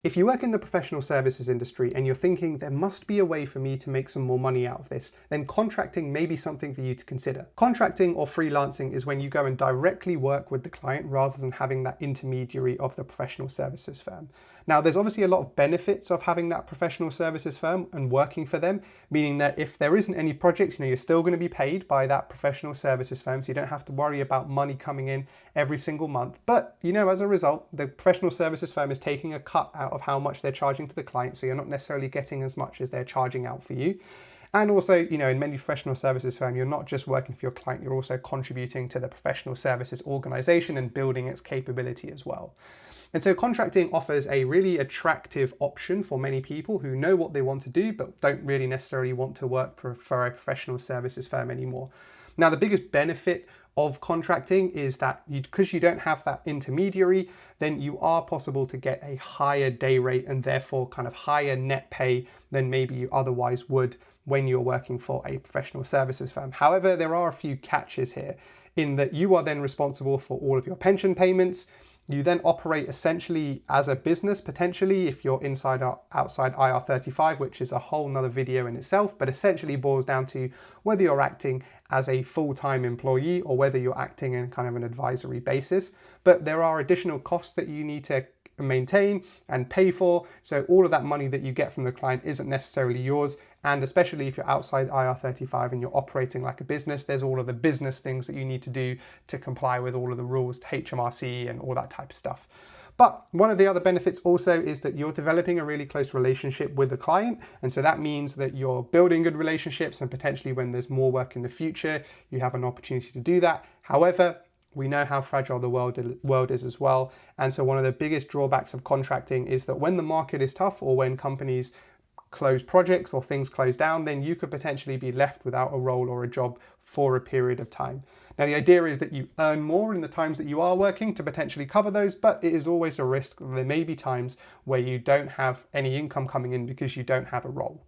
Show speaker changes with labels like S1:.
S1: If you work in the professional services industry and you're thinking there must be a way for me to make some more money out of this, then contracting may be something for you to consider. Contracting or freelancing is when you go and directly work with the client rather than having that intermediary of the professional services firm. Now, there's obviously a lot of benefits of having that professional services firm and working for them, meaning that if there isn't any projects, you're still going to be paid by that professional services firm, so you don't have to worry about money coming in every single month. But, as a result, the professional services firm is taking a cut out of how much they're charging to the client, so you're not necessarily getting as much as they're charging out for you. And also, in many professional services firms, you're not just working for your client, you're also contributing to the professional services organization and building its capability as well. And so contracting offers a really attractive option for many people who know what they want to do, but don't really necessarily want to work for a professional services firm anymore. Now, the biggest benefit of contracting is that because you don't have that intermediary, then you are possible to get a higher day rate and therefore kind of higher net pay than maybe you otherwise would when you're working for a professional services firm. However, there are a few catches here in that you are then responsible for all of your pension payments. You then operate essentially as a business, potentially, if you're inside or outside IR35, which is a whole nother video in itself, but essentially boils down to whether you're acting as a full-time employee or whether you're acting in kind of an advisory basis. But there are additional costs that you need to maintain and pay for. So all of that money that you get from the client isn't necessarily yours. And especially if you're outside IR35 and you're operating like a business, there's all of the business things that you need to do to comply with all of the rules, HMRC and all that type of stuff. But one of the other benefits also is that you're developing a really close relationship with the client. And so that means that you're building good relationships and potentially when there's more work in the future, you have an opportunity to do that. However, we know how fragile the world is as well. And so one of the biggest drawbacks of contracting is that when the market is tough or when companies close projects or things close down, then you could potentially be left without a role or a job for a period of time. Now, the idea is that you earn more in the times that you are working to potentially cover those, but it is always a risk. There may be times where you don't have any income coming in because you don't have a role.